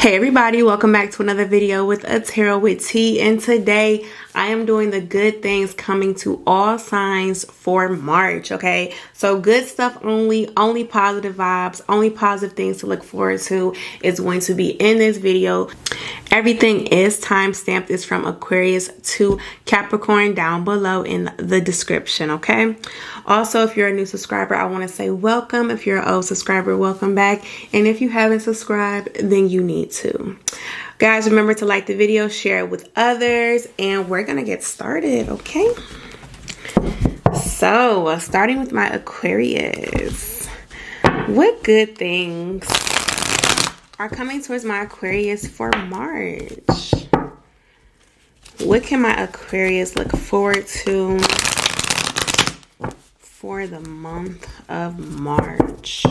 Hey everybody, welcome back to another video with a Tarot with T, and today I am doing the good things coming to all signs for March. Okay, so good stuff only positive vibes, only positive things to look forward to is going to be in this video. Everything is time stamped. It's from Aquarius to Capricorn down below in the description. Okay, also if you're a new subscriber, I want to say welcome. If you're an old subscriber, welcome back, and if you haven't subscribed, then you need to. Guys, remember to like the video, share it with others, and we're gonna get started. Okay, so starting with my Aquarius, what good things are coming towards my Aquarius for March? What can my Aquarius look forward to for the month of March?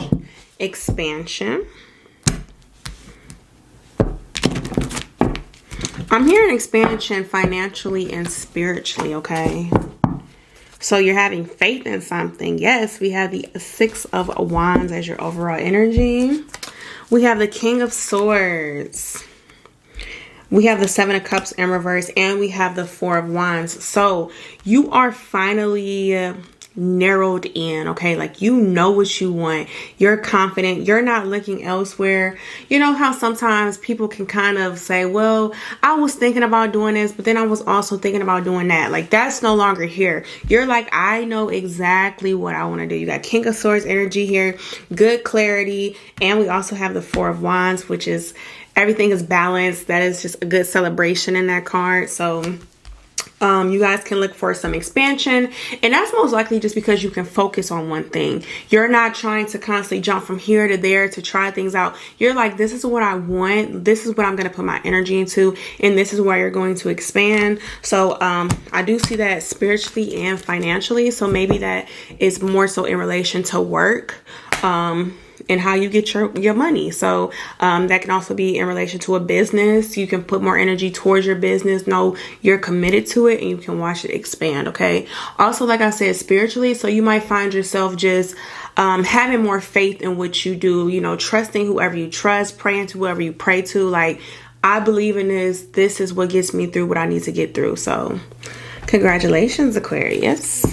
Expansion. I'm hearing expansion financially and spiritually, okay? So you're having faith in something. Yes, we have the Six of Wands as your overall energy. We have the King of Swords. We have the Seven of Cups in reverse, and we have the Four of Wands. So you are finally narrowed in, okay? Like, you know what you want. You're confident. You're not looking elsewhere. You know how sometimes people can kind of say, well, I was thinking about doing this, but then I was also thinking about doing that. Like, that's no longer here. You're like, I know exactly what I want to do. You got King of Swords energy here, good clarity, and we also have the Four of Wands, which is everything is balanced. That is just a good celebration in that card. So you guys can look for some expansion, and that's most likely just because you can focus on one thing. You're not trying to constantly jump from here to there to try things out. You're like, this is what I want. This is what I'm going to put my energy into, and this is where you're going to expand. So I do see that spiritually and financially. So maybe that is more so in relation to work. And how you get your money. So that can also be in relation to a business. You can put more energy towards your business. Know you're committed to it, and you can watch it expand. Okay. Also, like I said, spiritually. So you might find yourself just having more faith in what you do. You know, trusting whoever you trust, praying to whoever you pray to. Like, I believe in this. This is what gets me through what I need to get through. So congratulations, Aquarius.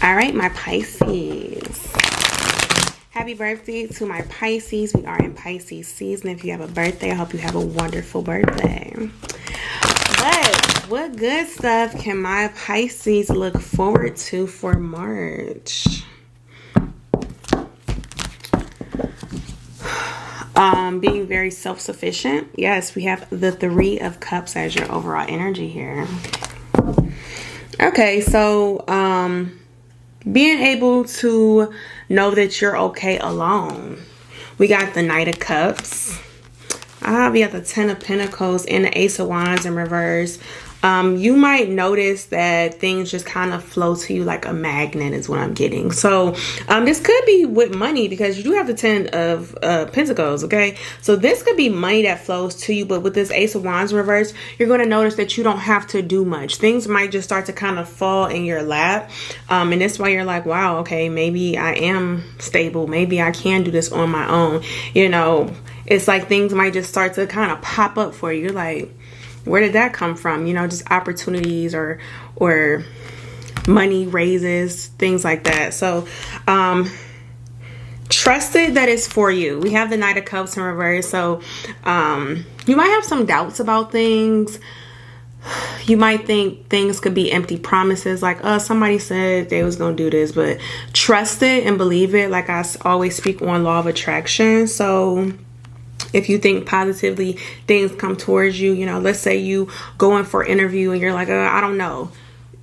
All right, my Pisces. Happy birthday to my Pisces. We are in Pisces season. If you have a birthday, I hope you have a wonderful birthday. But what good stuff can my Pisces look forward to for March? Being very self-sufficient. Yes, we have the Three of Cups as your overall energy here. Okay, so being able to know that you're okay alone. We got the Knight of Cups. We got the Ten of Pentacles and the Ace of Wands in reverse. You might notice that things just kind of flow to you like a magnet is what I'm getting. So this could be with money, because you do have the Ten of Pentacles, okay? So this could be money that flows to you, but with this Ace of Wands in reverse, you're going to notice that you don't have to do much. Things might just start to kind of fall in your lap. And that's why you're like, wow, okay, maybe I am stable. Maybe I can do this on my own. You know, it's like things might just start to kind of pop up for you. You're like, where did that come from? You know, just opportunities or money raises, things like that. So trust it that it's for you. We have the Knight of Cups in reverse. So you might have some doubts about things. You might think things could be empty promises, like, oh, somebody said they was going to do this, but trust it and believe it. Like I always speak on law of attraction. So if you think positively, things come towards you. You know, let's say you go in for an interview and you're like, I don't know.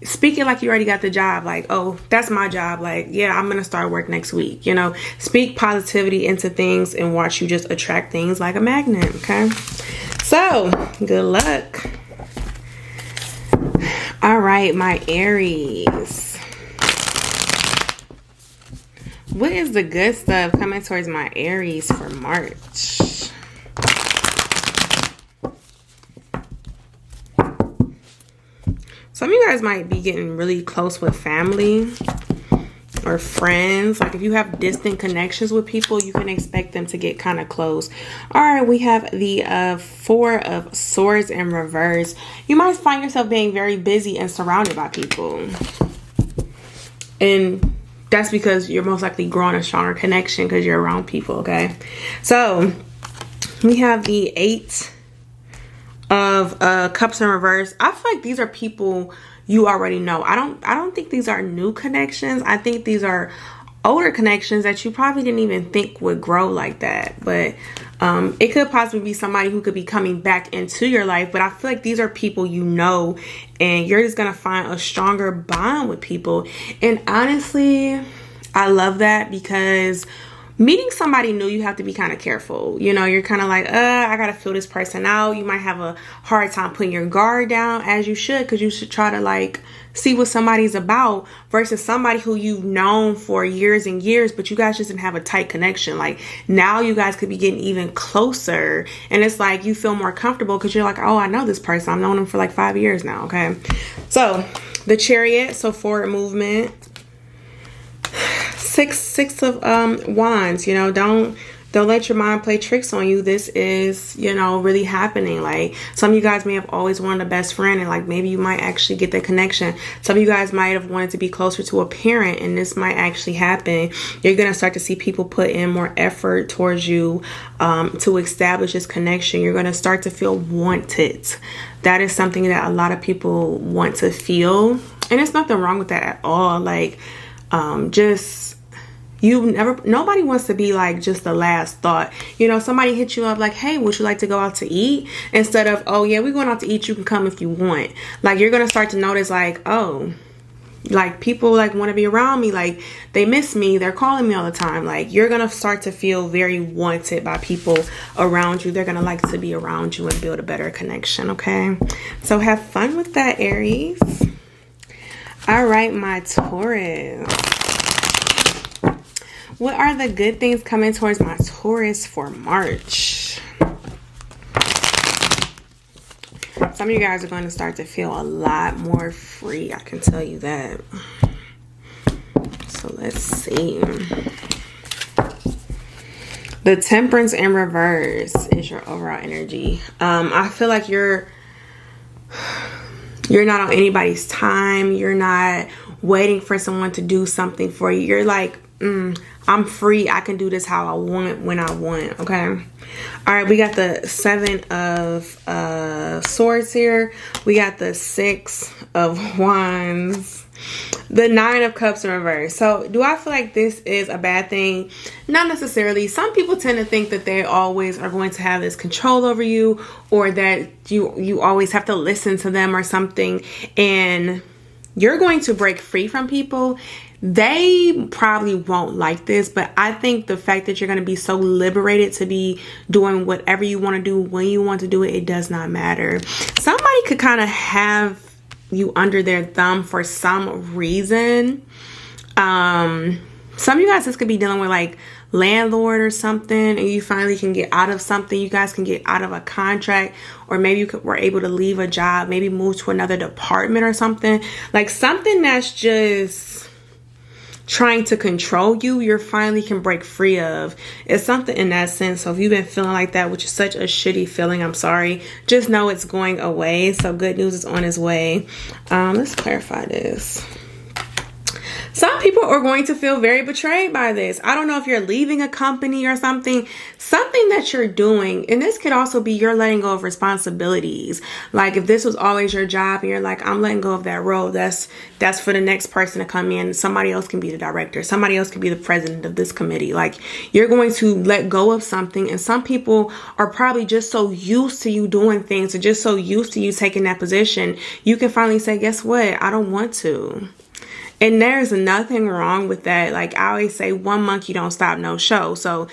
Speak it like you already got the job. Like, oh, that's my job. Like, yeah, I'm going to start work next week. You know, speak positivity into things and watch you just attract things like a magnet. Okay. So good luck. All right, my Aries. What is the good stuff coming towards my Aries for March? Some of you guys might be getting really close with family. or friends. Like if you have distant connections with people, you can expect them to get kind of close. All right, we have the Four of Swords in reverse. You might find yourself being very busy and surrounded by people. And that's because you're most likely growing a stronger connection because you're around people, okay? So we have the Eight of Cups in reverse. I feel like these are people you already know. I don't think these are new connections. I think these are older connections that you probably didn't even think would grow like that. But it could possibly be somebody who could be coming back into your life. But I feel like these are people you know, and you're just gonna find a stronger bond with people. And honestly, I love that, because meeting somebody new, you have to be kind of careful. You know, you're kind of like, I gotta feel this person out. You might have a hard time putting your guard down, as you should, because you should try to like see what somebody's about, versus somebody who you've known for years and years, but you guys just didn't have a tight connection. Like now you guys could be getting even closer, and it's like you feel more comfortable because you're like, oh, I know this person. I've known him for like 5 years now. Okay, so the Chariot, so forward movement. Six of Wands. You know, don't let your mind play tricks on you. This is, you know, really happening. Like some of you guys may have always wanted a best friend, and like maybe you might actually get that connection. Some of you guys might have wanted to be closer to a parent, and this might actually happen. You're gonna start to see people put in more effort towards you to establish this connection. You're gonna start to feel wanted. That is something that a lot of people want to feel, and there's nothing wrong with that at all. Like nobody wants to be like just the last thought. You know, somebody hits you up like, hey, would you like to go out to eat? Instead of, oh yeah, we're going out to eat, you can come if you want. Like you're going to start to notice like, oh, like people like want to be around me. Like they miss me. They're calling me all the time. Like you're going to start to feel very wanted by people around you. They're going to like to be around you and build a better connection. Okay. So have fun with that, Aries. All right, my Taurus. What are the good things coming towards my Taurus for March? Some of you guys are going to start to feel a lot more free. I can tell you that. So let's see. The Temperance in reverse is your overall energy. I feel like you're not on anybody's time. You're not waiting for someone to do something for you. You're like, I'm free. I can do this how I want, when I want. Okay. All right. We got the Seven of Swords here. We got the Six of Wands. The Nine of Cups in reverse. So do I feel like this is a bad thing? Not necessarily. Some people tend to think that they always are going to have this control over you, or that you always have to listen to them or something, and you're going to break free from people. They probably won't like this, but I think the fact that you're going to be so liberated to be doing whatever you want to do when you want to do it, it does not matter. Somebody could kind of have you under their thumb for some reason. Some of you guys, this could be dealing with like landlord or something, and you finally can get out of something. You guys can get out of a contract, or maybe you were able to leave a job, maybe move to another department or something. Like something that's just trying to control you, you're finally can break free of. It's something in that sense. So if you've been feeling like that, which is such a shitty feeling, I'm sorry. Just know it's going away. So good news is on its way. Let's clarify this. Some people are going to feel very betrayed by this. I don't know if you're leaving a company or something that you're doing. And this could also be you're letting go of responsibilities. Like if this was always your job and you're like, I'm letting go of that role. That's for the next person to come in. Somebody else can be the director. Somebody else can be the president of this committee. Like you're going to let go of something. And some people are probably just so used to you doing things, or just so used to you taking that position. You can finally say, guess what? I don't want to. And there's nothing wrong with that. Like I always say, one monkey don't stop no show. So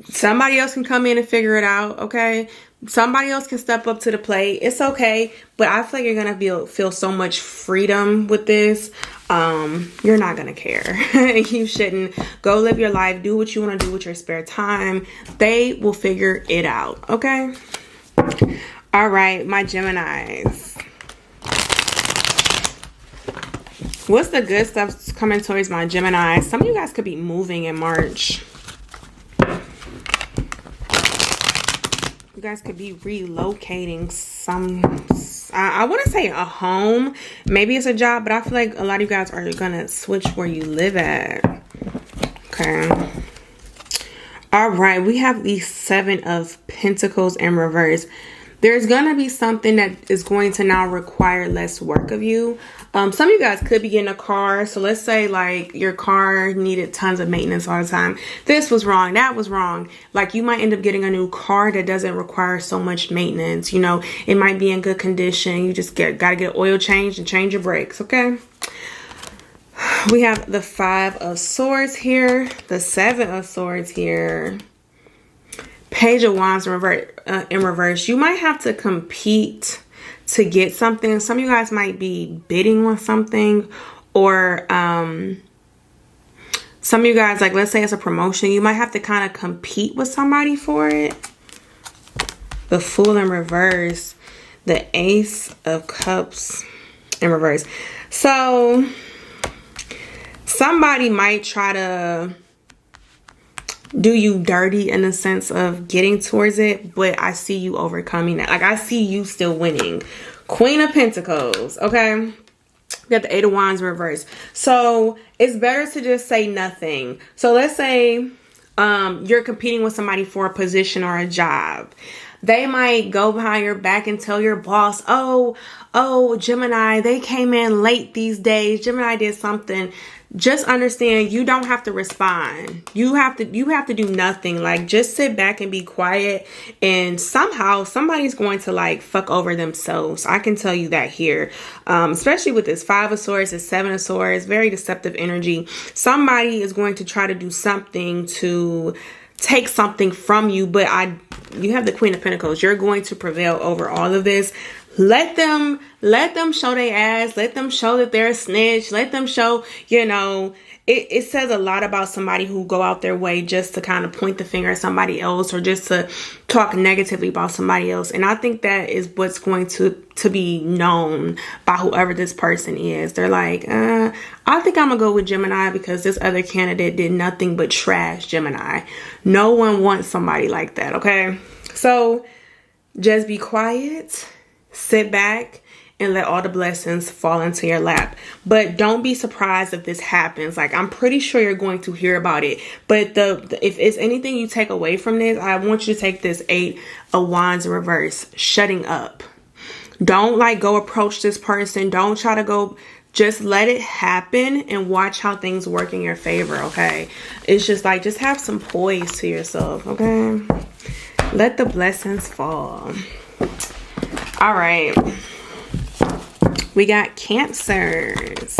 somebody else can come in and figure it out. Okay. Somebody else can step up to the plate. It's okay. But I feel like you're going to feel so much freedom with this. You're not going to care. You shouldn't. Go live your life. Do what you want to do with your spare time. They will figure it out. Okay. All right. My Geminis. What's the good stuff coming towards my Gemini? Some of you guys could be moving in March. You guys could be relocating I want to say a home. Maybe it's a job, but I feel like a lot of you guys are going to switch where you live at. Okay. All right. We have the 7 of Pentacles in reverse. There's going to be something that is going to now require less work of you. Some of you guys could be getting a car. So let's say like your car needed tons of maintenance all the time. This was wrong. That was wrong. Like you might end up getting a new car that doesn't require so much maintenance. You know, it might be in good condition. You just got to get oil changed and change your brakes. Okay. We have the 5 of Swords here. The 7 of Swords here. Page of Wands in reverse. You might have to compete to get something. Some of you guys might be bidding on something, or some of you guys, like let's say it's a promotion, you might have to kind of compete with somebody for it. The Fool in reverse. The Ace of Cups in reverse. So somebody might try to do you dirty in the sense of getting towards it, but I see you overcoming that. Like I see you still winning. Queen of Pentacles. Okay. We got the 8 of Wands reverse. So it's better to just say nothing. So let's say you're competing with somebody for a position or a job. They might go behind your back and tell your boss, oh, Gemini, they came in late these days. Gemini did something. Just understand, you don't have to respond. You have to do nothing. Like just sit back and be quiet, and somehow somebody's going to like fuck over themselves. I can tell you that here. Especially with this 5 of Swords, this 7 of Swords, very deceptive energy. Somebody is going to try to do something to take something from you, but you have the Queen of Pentacles. You're going to prevail over all of this. Let them show their ass. Let them show that they're a snitch. Let them show, you know, it says a lot about somebody who go out their way just to kind of point the finger at somebody else, or just to talk negatively about somebody else. And I think that is what's going to be known by whoever this person is. They're like, I think I'm gonna go with Gemini because this other candidate did nothing but trash Gemini. No one wants somebody like that. Okay. So just be quiet. Sit back and let all the blessings fall into your lap. But don't be surprised if this happens. Like, I'm pretty sure you're going to hear about it. But if it's anything you take away from this, I want you to take this 8 of Wands in reverse. Shutting up. Don't like go approach this person. Don't try to go. Just let it happen and watch how things work in your favor. Okay. It's just like, just have some poise to yourself. Okay. Let the blessings fall. All right, we got Cancers.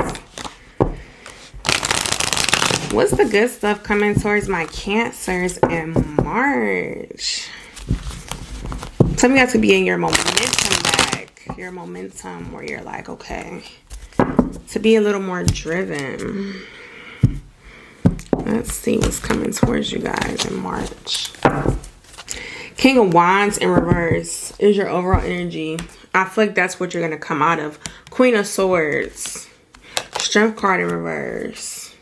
What's the good stuff coming towards my Cancers in March? Some of you guys could be in your momentum back. Your momentum where you're like, okay, to be a little more driven. Let's see what's coming towards you guys in March. King of Wands in reverse is your overall energy. I feel like that's what you're going to come out of. Queen of Swords. Strength card in reverse.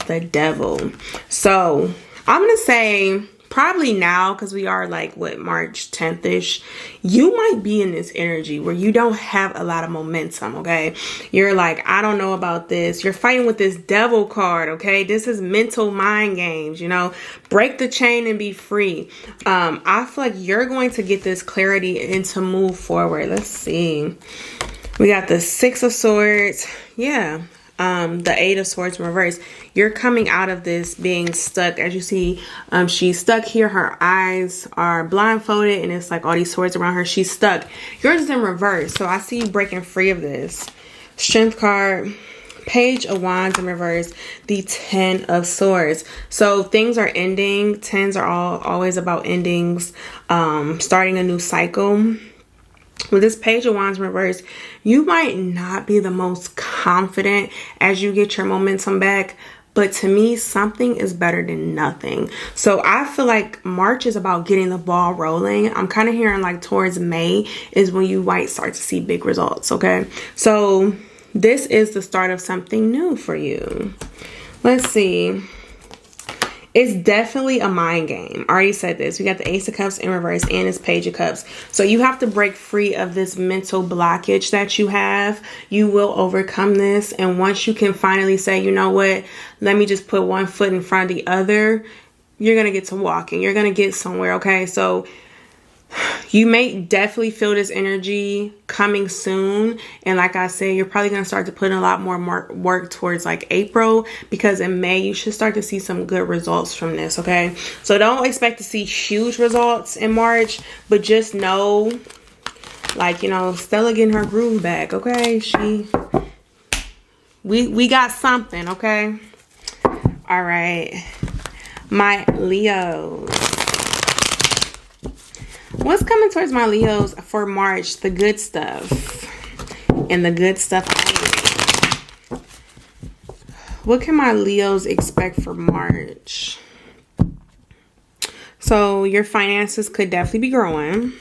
The Devil. So, I'm going to say probably now, because we are like, what, March 10th-ish. You might be in this energy where you don't have a lot of momentum, okay? You're like, I don't know about this. You're fighting with this Devil card, okay? This is mental mind games, you know? Break the chain and be free. I feel like you're going to get this clarity and to move forward. Let's see. We got the 6 of Swords. Yeah. The 8 of Swords in reverse. You're coming out of this being stuck. As you see, she's stuck here. Her eyes are blindfolded and it's like all these swords around her. She's stuck. Yours is in reverse. So I see you breaking free of this. Strength card. Page of Wands in reverse. The 10 of Swords. So things are ending. 10s are always about endings. Starting a new cycle. With this Page of Wands in reverse, you might not be the most confident as you get your momentum back. But to me, something is better than nothing. So I feel like March is about getting the ball rolling. I'm kind of hearing like towards May is when you might start to see big results. Okay. So this is the start of something new for you. Let's see. It's definitely a mind game. I already said this. We got the Ace of Cups in reverse and this Page of Cups. So you have to break free of this mental blockage that you have. You will overcome this. And once you can finally say, you know what, let me just put one foot in front of the other, you're going to get to walking. You're going to get somewhere, okay? So you may definitely feel this energy coming soon. And like I said, you're probably going to start to put in a lot more work towards like April, because in May, you should start to see some good results from this. Okay. So don't expect to see huge results in March, but just know, like, you know, Stella getting her groove back. Okay. We got something. Okay. All right. My Leos. What's coming towards my Leos for March? The good stuff. And the good stuff only. What can my Leos expect for March? So your finances could definitely be growing.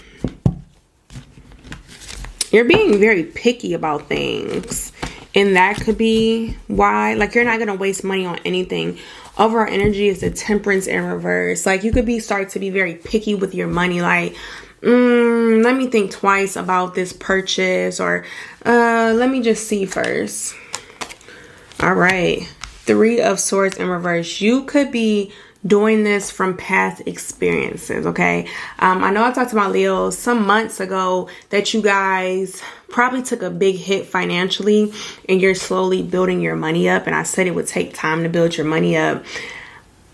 You're being very picky about things. And that could be why. Like, you're not going to waste money on anything. Overall energy is the Temperance in reverse. Like, you could start to be very picky with your money. Like, let me think twice about this purchase, or let me just see first. All right. 3 of Swords in reverse. You could be doing this from past experiences, okay? I know I talked to my Leos some months ago that you guys probably took a big hit financially and you're slowly building your money up. And I said it would take time to build your money up.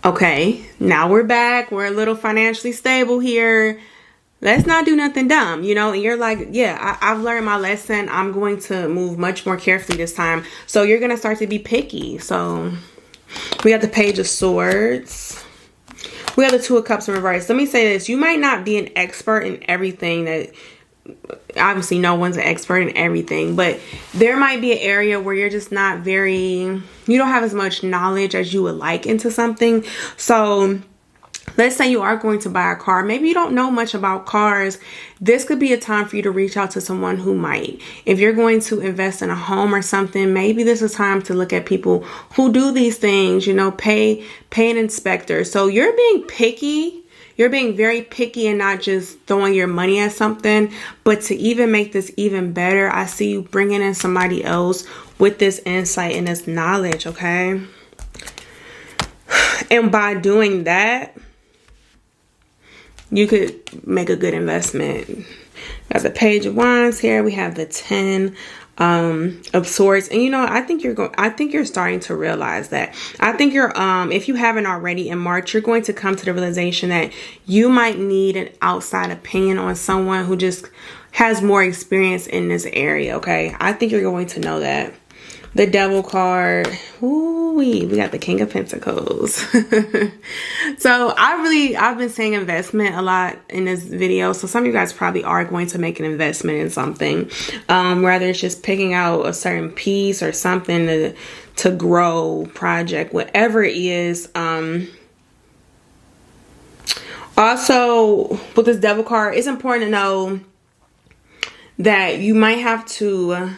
Okay, now we're back. We're a little financially stable here. Let's not do nothing dumb, you know? And you're like, yeah, I've learned my lesson. I'm going to move much more carefully this time. So you're going to start to be picky. So we got the Page of Swords. We have the 2 of Cups in reverse. Let me say this. You might not be an expert in everything. That obviously no one's an expert in everything. But there might be an area where you're just not very... You don't have as much knowledge as you would like into something. So let's say you are going to buy a car. Maybe you don't know much about cars. This could be a time for you to reach out to someone who might. If you're going to invest in a home or something, maybe this is time to look at people who do these things, you know, pay an inspector. So you're being picky. You're being very picky and not just throwing your money at something. But to even make this even better, I see you bringing in somebody else with this insight and this knowledge, okay? And by doing that, you could make a good investment. Got the Page of Wands here. We have the 10 of Swords. And you know, I think you're starting to realize that. I think you're if you haven't already in March, you're going to come to the realization that you might need an outside opinion on someone who just has more experience in this area, okay? I think you're going to know that. The Devil card. Ooh, we got the King of Pentacles. So I've been saying investment a lot in this video. So some of you guys probably are going to make an investment in something. Whether it's just picking out a certain piece or something to grow, project, whatever it is. Also, with this Devil card, it's important to know that you might have to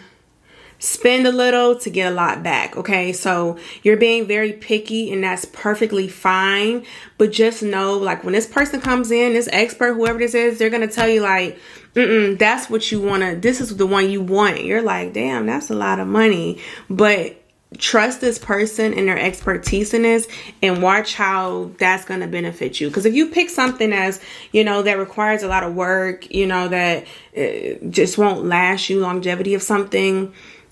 spend a little to get a lot back, okay? So you're being very picky, and that's perfectly fine. But just know, like, when this person comes in, this expert, whoever this is, they're going to tell you, like, that's what you want to, this is the one you want. You're like, damn, that's a lot of money. But trust this person and their expertise in this, and watch how that's going to benefit you. Because if you pick something as, you know, that requires a lot of work, you know, that just won't last you longevity of something,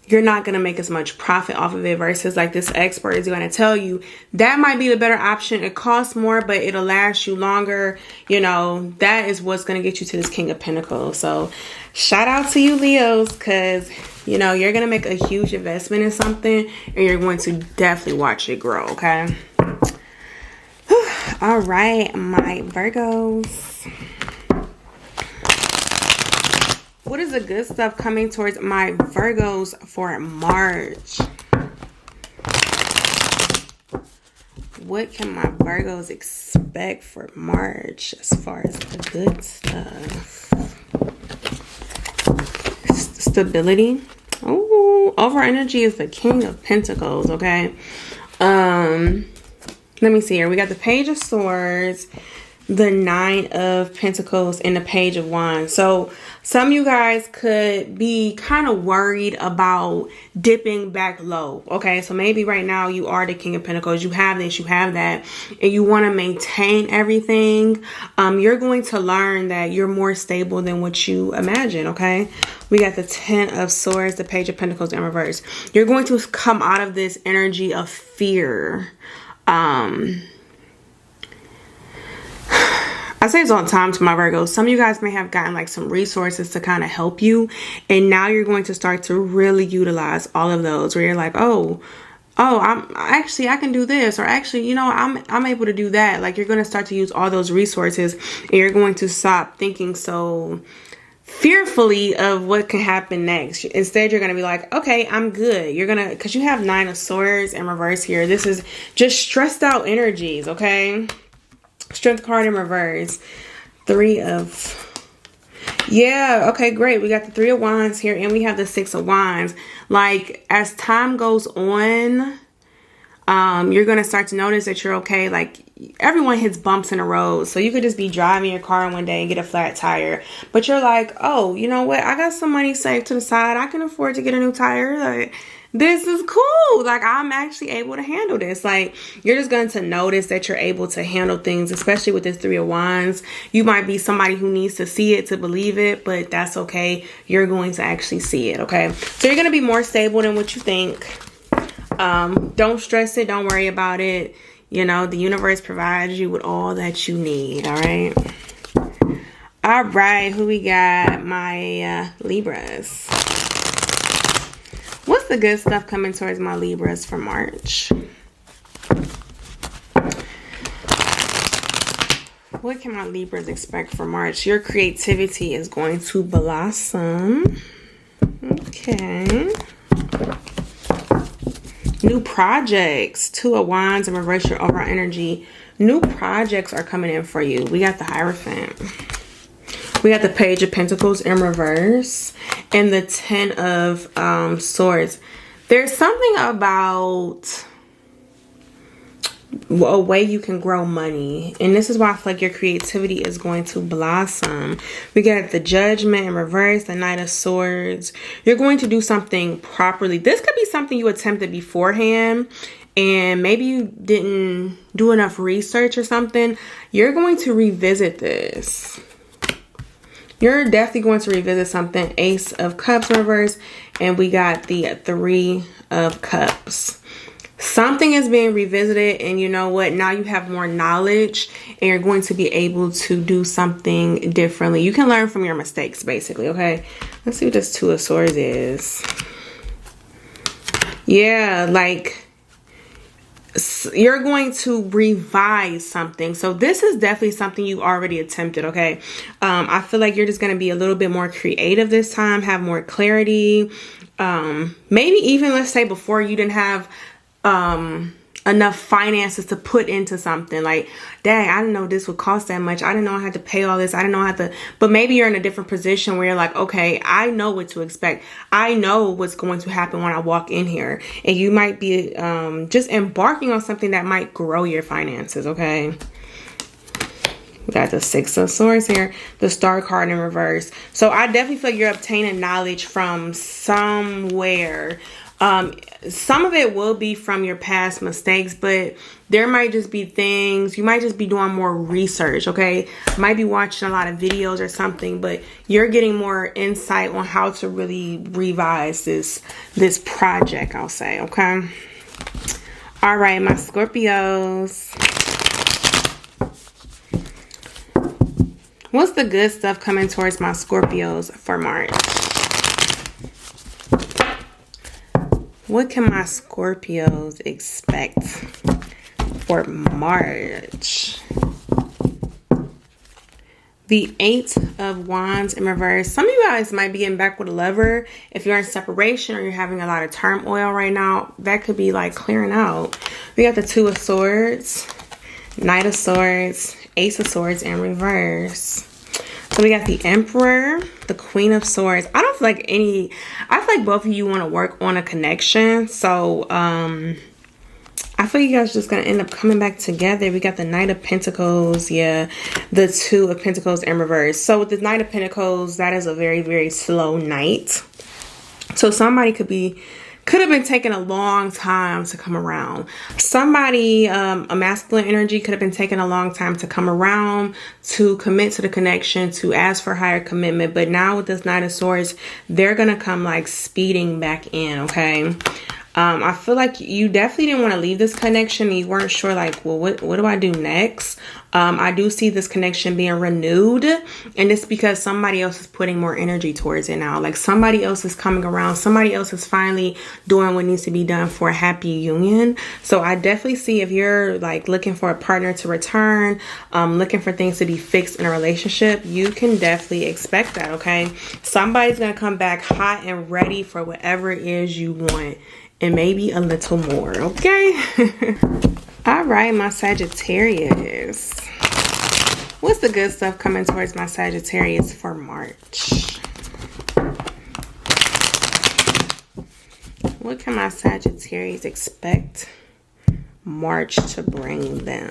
you're not going to make as much profit off of it, versus like this expert is going to tell you that might be the better option. It costs more, but it'll last you longer. You know, that is what's going to get you to this King of Pentacles. So shout out to you, Leos, because, you know, you're going to make a huge investment in something, and you're going to definitely watch it grow, okay? All right, my Virgos. What is the good stuff coming towards my Virgos for March? What can my Virgos expect for March as far as the good stuff? Stability. Oh, overall energy is the King of Pentacles, okay? Let me see here. We got the Page of Swords, the Nine of Pentacles, and the Page of Wands. So some of you guys could be kind of worried about dipping back low. Okay, so maybe right now you are the King of Pentacles. You have this, you have that, and you want to maintain everything. You're going to learn that you're more stable than what you imagine. Okay, we got the Ten of Swords, the Page of Pentacles in reverse. You're going to come out of this energy of fear. I say this all the time to my Virgos. Some of you guys may have gotten like some resources to kind of help you. And now you're going to start to really utilize all of those where you're like, oh, I can do this. Or actually, you know, I'm able to do that. Like you're going to start to use all those resources and you're going to stop thinking so fearfully of what can happen next. Instead, you're going to be like, okay, I'm good. You're going to, because you have Nine of Swords in reverse here. This is just stressed out energies, okay? Strength card in reverse. Yeah, okay, great. We got the Three of Wands here and we have the Six of Wands. Like as time goes on, you're going to start to notice that you're okay. Like everyone hits bumps in the road. So you could just be driving your car one day and get a flat tire. But you're like, oh, you know what? I got some money saved to the side. I can afford to get a new tire. Like this is cool. Like I'm actually able to handle this. Like you're just going to notice that you're able to handle things, especially with this Three of Wands. You might be somebody who needs to see it to believe it, but that's okay. You're going to actually see it. Okay. So you're going to be more stable than what you think. Don't stress it. Don't worry about it. You know, the universe provides you with all that you need. All right. All right. Who we got? My Libras. What's the good stuff coming towards my Libras for March? What can my Libras expect for March? Your creativity is going to blossom. Okay. New projects. Two of Wands and reverse your overall energy. New projects are coming in for you. We got the Hierophant. We got the Page of Pentacles in reverse and the Ten of Swords. There's something about a way you can grow money. And this is why I feel like your creativity is going to blossom. We got the Judgment in reverse, the Knight of Swords. You're going to do something properly. This could be something you attempted beforehand and maybe you didn't do enough research or something. You're going to revisit this. You're definitely going to revisit something. Ace of Cups in reverse. And we got the Three of Cups. Something is being revisited. And you know what? Now you have more knowledge. And you're going to be able to do something differently. You can learn from your mistakes, basically. Okay. Let's see what this Two of Swords is. Yeah, like you're going to revise something. So this is definitely something you already attempted. Okay. I feel like you're just going to be a little bit more creative this time, have more clarity. Maybe even, let's say, before you didn't have enough finances to put into something. Like, dang, I didn't know this would cost that much. I didn't know I had to pay all this. I didn't know I had to, but maybe you're in a different position where you're like, okay, I know what to expect. I know what's going to happen when I walk in here. And you might be just embarking on something that might grow your finances. Okay. We got the Six of Swords here, the Star card in reverse. So I definitely feel like you're obtaining knowledge from somewhere. Some of it will be from your past mistakes, but there might just be things, you might just be doing more research, okay? Might be watching a lot of videos or something, but you're getting more insight on how to really revise this project, I'll say, okay? All right, my Scorpios. What's the good stuff coming towards my Scorpios for March? What can my Scorpios expect for March? The Eight of Wands in reverse. Some of you guys might be getting back with a lover. If you're in separation or you're having a lot of turmoil right now, that could be like clearing out. We got the Two of Swords, Knight of Swords, Ace of Swords in reverse. So we got the Emperor, the Queen of Swords. I don't feel like I feel like both of you want to work on a connection. So, I feel you guys just going to end up coming back together. We got the Knight of Pentacles. Yeah, the Two of Pentacles in reverse. So with the Knight of Pentacles, that is a very, very slow night. So somebody could have been taking a long time to come around. Somebody, a masculine energy could have been taking a long time to come around, to commit to the connection, to ask for higher commitment. But now with this Knight of Swords, they're going to come like speeding back in, okay? I feel like you definitely didn't want to leave this connection. You weren't sure like, well, what do I do next? I do see this connection being renewed, and it's because somebody else is putting more energy towards it now. Like somebody else is coming around. Somebody else is finally doing what needs to be done for a happy union. So I definitely see if you're like looking for a partner to return, looking for things to be fixed in a relationship, you can definitely expect that, okay? Somebody's going to come back hot and ready for whatever it is you want. And maybe a little more, okay? All right, my Sagittarius. What's the good stuff coming towards my Sagittarius for March? What can my Sagittarius expect March to bring them?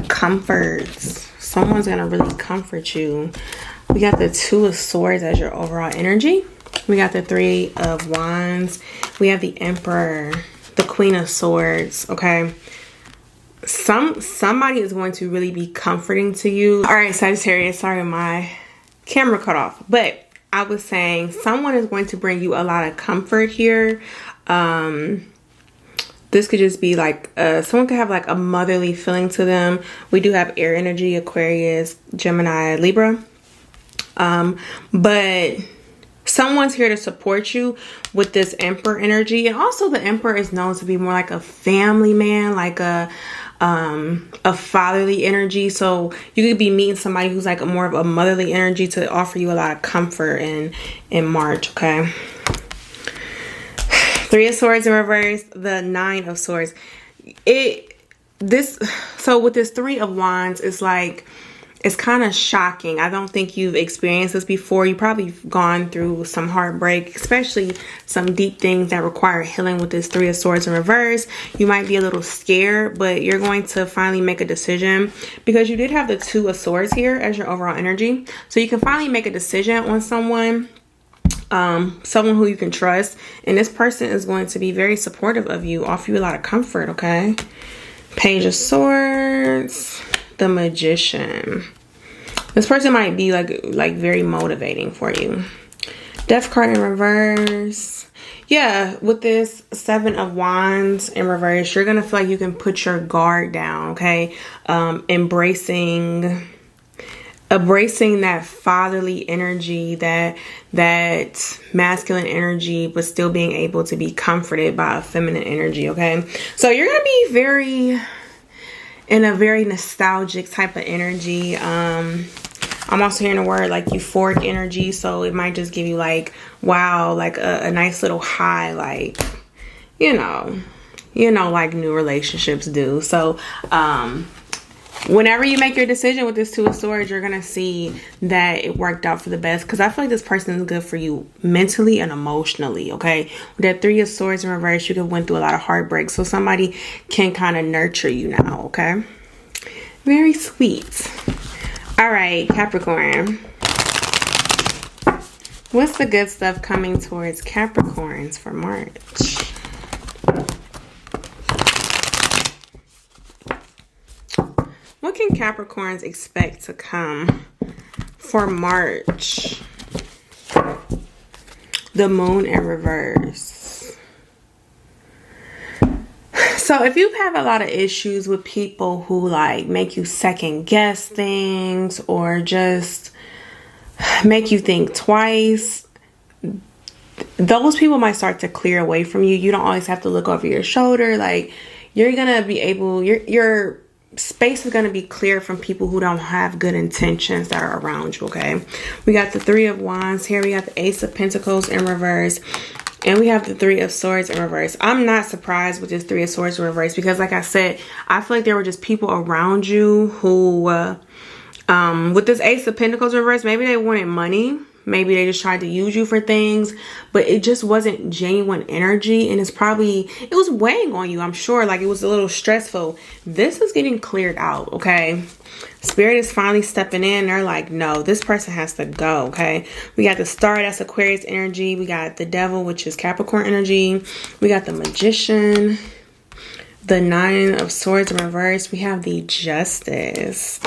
Comforts. Someone's going to really comfort you. We got the Two of Swords as your overall energy. We got the Three of Wands. We have the Emperor, the Queen of Swords, okay? Somebody is going to really be comforting to you. All right, Sagittarius, sorry, my camera cut off. But I was saying someone is going to bring you a lot of comfort here. This could just be like, someone could have like a motherly feeling to them. We do have air energy, Aquarius, Gemini, Libra. But someone's here to support you with this Emperor energy. And also the Emperor is known to be more like a family man, like a fatherly energy. So you could be meeting somebody who's like more of a motherly energy to offer you a lot of comfort in March, okay? Three of Swords in reverse, the Nine of Swords. So with this Three of Wands, it's like, it's kind of shocking. I don't think you've experienced this before. You probably gone through some heartbreak, especially some deep things that require healing with this Three of Swords in reverse. You might be a little scared, but you're going to finally make a decision because you did have the Two of Swords here as your overall energy. So you can finally make a decision on someone who you can trust. And this person is going to be very supportive of you, offer you a lot of comfort, okay? Page of Swords, the Magician. This person might be like very motivating for you. Death card in reverse. Yeah, with this Seven of Wands in reverse, you're gonna feel like you can put your guard down, okay? Embracing that fatherly energy, that masculine energy, but still being able to be comforted by a feminine energy, okay? So you're gonna be in a very nostalgic type of energy. I'm also hearing the word like euphoric energy, so it might just give you like, wow, like a nice little high, like, you know, like new relationships do. So whenever you make your decision with this Two of Swords, you're gonna see that it worked out for the best, because I feel like this person is good for you mentally and emotionally, okay? With that Three of Swords in reverse, you could went through a lot of heartbreak, so somebody can kind of nurture you now, okay? Very sweet. All right, Capricorn. What's the good stuff coming towards Capricorns for March? What can Capricorns expect to come for March? The Moon in reverse. So if you've had a lot of issues with people who like make you second guess things or just make you think twice, those people might start to clear away from you. You don't always have to look over your shoulder. Like, you're gonna be able, your space is going to be clear from people who don't have good intentions that are around you, okay? We got the Three of Wands here. We got the Ace of Pentacles in reverse. And we have the Three of Swords in reverse. I'm not surprised with this Three of Swords in reverse because, like I said, I feel like there were just people around you who With this Ace of Pentacles reverse, maybe they wanted money. Maybe they just tried to use you for things, but it just wasn't genuine energy. And it was weighing on you, I'm sure. Like, it was a little stressful. This is getting cleared out, okay? Spirit is finally stepping in. They're like, no, this person has to go, okay? We got the Star, that's Aquarius energy. We got the Devil, which is Capricorn energy. We got the Magician, the Nine of Swords in reverse. We have the Justice.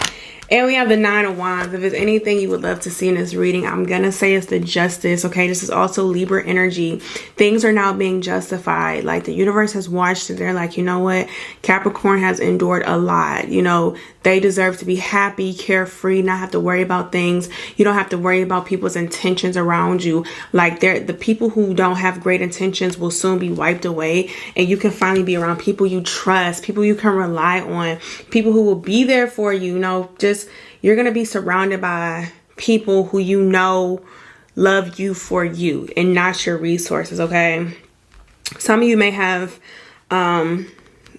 And we have the Nine of Wands. If there's anything you would love to see in this reading, I'm going to say it's the Justice, okay? This is also Libra energy. Things are now being justified. Like, the universe has watched it. They're like, you know what? Capricorn has endured a lot. You know, they deserve to be happy, carefree, not have to worry about things. You don't have to worry about people's intentions around you. Like, the people who don't have great intentions will soon be wiped away. And you can finally be around people you trust, people you can rely on, people who will be there for you, you know, you're going to be surrounded by people who you know love you for you and not your resources, okay? Some of you may have,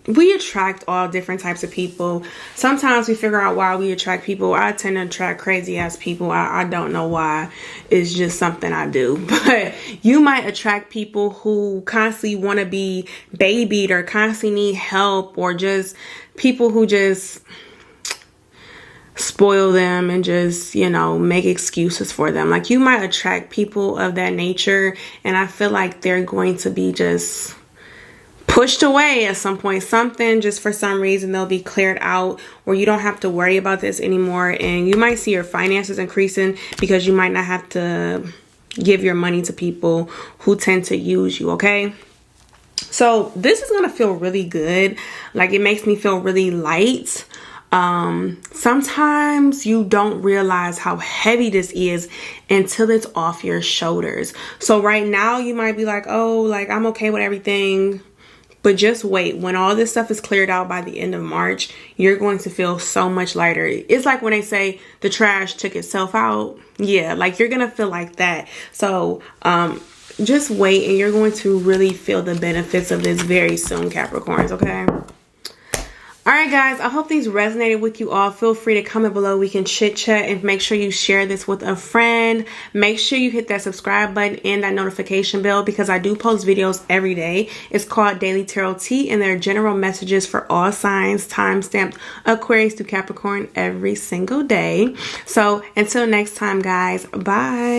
we attract all different types of people. Sometimes we figure out why we attract people. I tend to attract crazy ass people. I don't know why. It's just something I do. But you might attract people who constantly want to be babied or constantly need help, or just people who just spoil them and just, you know, make excuses for them. Like, you might attract people of that nature, and I feel like they're going to be just pushed away at some point. Something, just for some reason, they'll be cleared out, or you don't have to worry about this anymore. And you might see your finances increasing because you might not have to give your money to people who tend to use you, okay? So this is going to feel really good. Like, it makes me feel really light. Sometimes you don't realize how heavy this is until it's off your shoulders. So right now you might be like, oh, like, I'm okay with everything. But just wait. When all this stuff is cleared out by the end of March, you're going to feel so much lighter. It's like when they say the trash took itself out. Yeah, like, you're going to feel like that. So, just wait, and you're going to really feel the benefits of this very soon, Capricorns, okay? All right, guys, I hope these resonated with you all. Feel free to comment below. We can chit chat, and make sure you share this with a friend. Make sure you hit that subscribe button and that notification bell, because I do post videos every day. It's called Daily Tarot Tea, and there are general messages for all signs, time-stamped Aquarius to Capricorn every single day. So until next time, guys, bye.